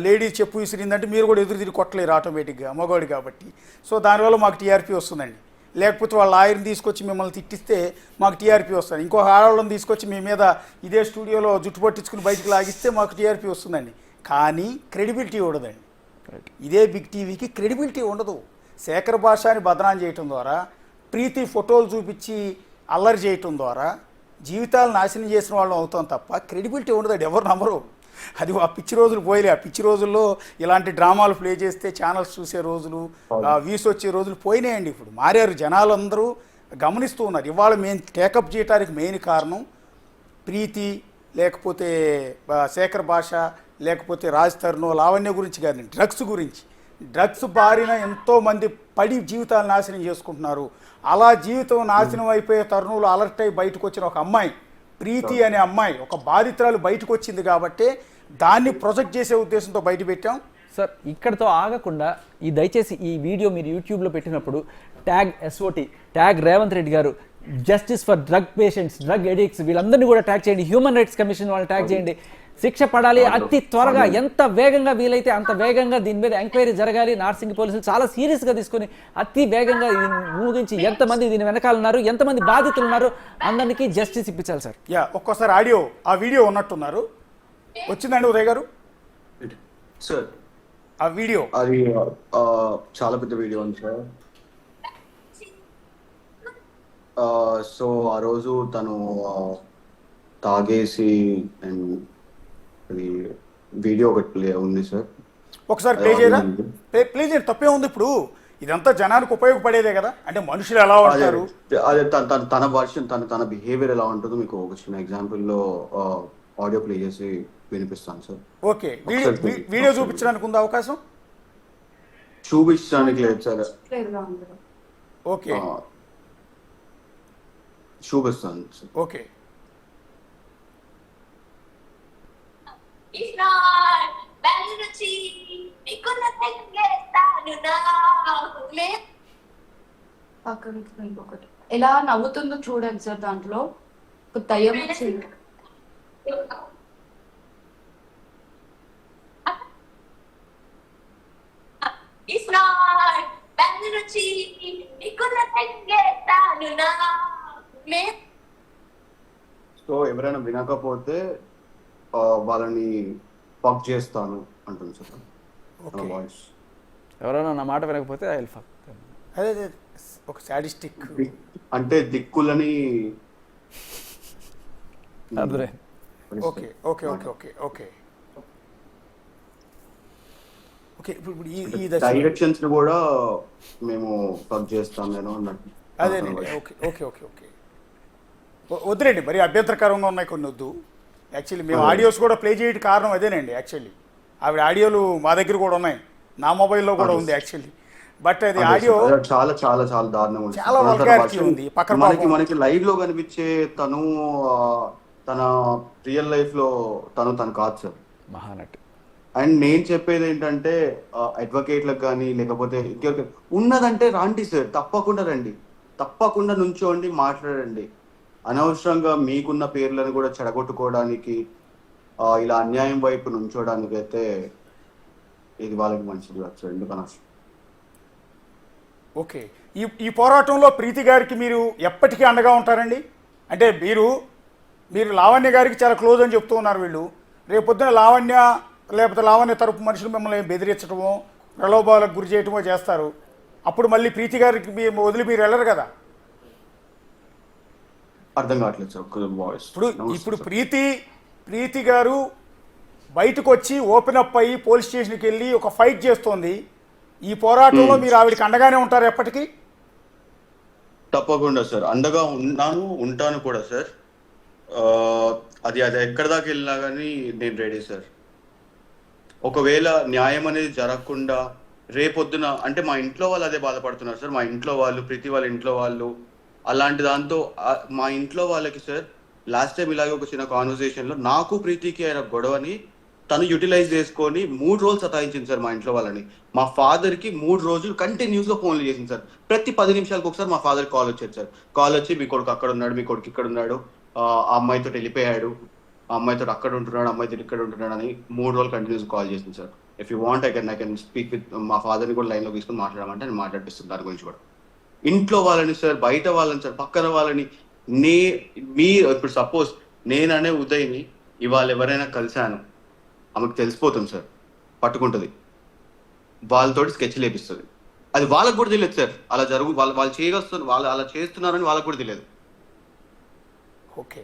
లేడీ చెప్పు విసిరిందంటే మీరు కూడా ఎదురు తిరిగి కొట్టలేరు ఆటోమేటిక్గా, మగవాడు కాబట్టి. సో దానివల్ల మాకు టీఆర్పీ వస్తుందండి. లేకపోతే వాళ్ళ లాయర్ని తీసుకొచ్చి మిమ్మల్ని తిట్టిస్తే మాకు టీఆర్పీ వస్తుంది. ఇంకొక ఆడవాళ్ళని తీసుకొచ్చి మీ మీద ఇదే స్టూడియోలో జుట్టు పట్టించుకుని బయటకు లాగిస్తే మాకు టీఆర్పీ వస్తుందండి. కానీ క్రెడిబిలిటీ ఉండదండి. ఇదే బిగ్ టీవీకి క్రెడిబిలిటీ ఉండదు. శేఖర్ భాషని బదనాం చేయటం ద్వారా, ప్రీతి ఫోటోలు చూపించి అల్లరి చేయటం ద్వారా జీవితాలు నాశనం చేసిన వాళ్ళం అవుతాం తప్ప క్రెడిబిలిటీ ఉండదండి. ఎవరు నమ్మరు. అది ఆ పిచ్చి రోజులు పోయలే. ఆ పిచ్చి రోజుల్లో ఇలాంటి డ్రామాలు ప్లే చేస్తే ఛానల్స్ చూసే రోజులు, వ్యూస్ వచ్చే రోజులు పోయినాయండి. ఇప్పుడు మారారు, జనాలందరూ గమనిస్తూ ఉన్నారు. ఇవాళ మేము టేకప్ చేయడానికి మెయిన్ కారణం ప్రీతి, లేకపోతే శేఖర్ భాష, లేకపోతే రాజ్ తరుణ్, లావణ్య గురించి కాదండి, డ్రగ్స్ గురించి. డ్రగ్స్ బారిన ఎంతోమంది పడి జీవితాలు నాశనం చేసుకుంటున్నారు. అలా జీవితం నాశనం అయిపోయే తరుణంలో అలర్ట్ అయి బయటకు వచ్చిన ఒక అమ్మాయి, ప్రీతి అనే అమ్మాయి, ఒక బాధితురాలు బయటకు వచ్చింది కాబట్టి దాన్ని ప్రొజెక్ట్ చేసే ఉద్దేశంతో బయట పెట్టాం. సార్ ఇక్కడితో ఆగకుండా దయచేసి ఈ వీడియో మీరు యూట్యూబ్లో పెట్టినప్పుడు tag SOT, tag Revanth Reddy garu, justice for drug patients, drug addicts, వీళ్ళందరినీ కూడా ట్యాగ్ చేయండి. హ్యూమన్ రైట్స్ కమిషన్ వాళ్ళని ట్యాగ్ చేయండి. శిక్ష పడాలి అతి త్వరగా, ఎంత వేగంగా వీలైతే అంత వేగంగా దీని మీద ఎంక్వైరీ జరగాలి. నార్సింగ్ పోలీసులు చాలా సీరియస్గా తీసుకొని అతి వేగంగా ముగించి ఎంతమంది దీని వెనకాల ఉన్నారు, ఎంతమంది బాధితులు ఉన్నారు, అందరికీ జస్టిస్ ఇప్పించాలి సార్. ఒక్కోసారి ఆడియో ఆ వీడియో ఉన్నట్టున్నారు, వచ్చిందండి ఉదయ్ గారు సార్? ఆ వీడియో అది చాలా పెద్ద వీడియో ఉంది సార్. సో ఆ రోజు తను తాగేసి అండ్ అది వీడియో ఒకటి ఉంది సార్. ఒకసారి ప్లే చేయరా? ప్లే చేయండి, తప్పే ఉంది. ఇప్పుడు ఇదంతా జనానికి ఉపయోగపడేదే కదా. అంటే మనుషులు ఎలా ఉంటారు, అదే తన వర్షన్, తన బిహేవియర్ ఎలా ఉంటుందో మీకు ఒక చిన్న ఎగ్జాంపుల్లో ఆడియో ప్లే చేసి వినిపిస్తాను సార్. ఓకే, వీడియో చూపించడానికి ఉందా అవకాశం? చూపించడానికి లేదు సార్. ఓకే, చూపిస్తాను సార్. ఓకే. ఎలా నవ్వుతుందో చూడండి సార్. దాంట్లో దయ్యం వచ్చింది. సో ఎవరైనా వినకపోతే వాళ్ళని ఫక్ చేస్తాను అంటుంది సార్ వాయిస్. ఎవరైనా నా మాట వినకపోతే ఐ విల్ ఫక్. అదే ఒక సాడిస్టిక్ అంటే దిక్కులని. Okay okay okay okay okay okay. ఇప్పుడు ఈ డైరెక్షన్స్ ని కూడా మేము ఫక్ చేస్తాం నేను అన్నట్టు. అదే ఓకే ఓకే ఓకే ఓకే. వద్దులేండి, మరి అభ్యంతరకరంగా ఉన్నాయి కొన్ని, వద్దు. యాక్చువల్లీ మేము ఆడియోస్ కూడా ప్లే చేయడానికి కారణం అదేనండి. యాక్చువల్లీ ఆవిడ ఆడియోలు మా దగ్గర కూడా ఉన్నాయి, నా మొబైల్లో కూడా ఉంది యాక్చువల్లీ. బట్ అది ఆడియో చాలా చాలా చాలా దారుణంగా ఉంది, చాలా వల్గారిటీ ఉంది. మనకి లైవ్ లో కనిపించే తను తన రియల్ లైఫ్ లో తను కాదు సార్, మహానటి. అండ్ నేను చెప్పేది ఏంటంటే అడ్వకేట్లకు కానీ లేకపోతే ఉన్నదంటే రండి సార్, తప్పకుండా రండి, తప్పకుండా నుంచోండి, మాట్లాడండి. అనవసరంగా మీకున్న పేర్లను కూడా చెడగొట్టుకోవడానికి, ఇలా అన్యాయం వైపు నుంచోడానికి అయితే ఇది వాళ్ళకి మంచిది కాదు సార్. ఎందుకన్నా ఓకే. ఈ పోరాటంలో ప్రీతి గారికి మీరు ఎప్పటికీ అండగా ఉంటారండి? అంటే మీరు లావణ్య గారికి చాలా క్లోజ్ అని చెప్తూ ఉన్నారు వీళ్ళు. రేపొద్దున లావణ్య తరపు మనుషులు మిమ్మల్ని బెదిరించడమో ప్రలోభాలకు గురి చేయటమో చేస్తారు. అప్పుడు మళ్ళీ ప్రీతి గారికి వదిలి మీరు వెళ్ళరు కదా. అర్థం కావట్లేదు సార్ వాయిస్. ఇప్పుడు ప్రీతి గారు బయటకు వచ్చి ఓపెన్ అప్ అయ్యి పోలీస్ స్టేషన్కి వెళ్ళి ఒక ఫైట్ చేస్తోంది. ఈ పోరాటంలో మీరు ఆవిడకి అండగానే ఉంటారు ఎప్పటికీ? తప్పకుండా సార్, అండగా ఉంటాను కూడా సార్. అది ఎక్కడి దాకా వెళ్ళినా కానీ నేను రెడీ సార్. ఒకవేళ న్యాయం అనేది జరగకుండా రేపొద్దున అంటే మా ఇంట్లో వాళ్ళు అదే బాధపడుతున్నారు సార్. మా ఇంట్లో వాళ్ళు, ప్రీతి వాళ్ళ ఇంట్లో వాళ్ళు అలాంటి దాంతో మా ఇంట్లో వాళ్ళకి సార్ లాస్ట్ టైం ఇలాగే ఒక చిన్న కాన్వర్సేషన్లో నాకు ప్రీతికి అయిన గొడవని తను యూటిలైజ్ చేసుకొని 3 రోజులు సతాయించింది సార్ మా ఇంట్లో వాళ్ళని. మా ఫాదర్కి 3 రోజులు కంటిన్యూస్గా ఫోన్లు చేసింది సార్. ప్రతి 10 నిమిషాలకు ఒకసారి మా ఫాదర్ కాల్ వచ్చేది సార్. కాల్ వచ్చి మీ కొడుకు అక్కడ ఉన్నాడు, మీ కొడుకు ఇక్కడ ఉన్నాడు, ఆ అమ్మాయితో వెళ్ళిపోయాడు, ఆ అమ్మాయితో అక్కడ ఉంటున్నాడు, అమ్మాయితో ఇక్కడ ఉంటున్నాడు అని 3 రోజులు కంటిన్యూస్ కాల్ చేసింది sir. If you want I can speak with మా ఫాదర్ని కూడా లైన్లో తీసుకొని మాట్లాడమంటే నేను మాట్లాడిపిస్తుంది దాని గురించి కూడా. ఇంట్లో వాళ్ళని సార్, బయట వాళ్ళని సార్, పక్కన వాళ్ళని ఇప్పుడు సపోజ్ నేననే ఉదయ్ని ఇవాళ ఎవరైనా కలిశాను, ఆమెకు తెలిసిపోతుంది సార్, పట్టుకుంటుంది, వాళ్ళతోటి స్కెచ్ లేపిస్తుంది. అది వాళ్ళకు కూడా తెలియదు సార్. అలా వాళ్ళు చేయగలుగుతారు, వాళ్ళు అలా చేస్తున్నారని వాళ్ళకు కూడా తెలియదు. ఓకే.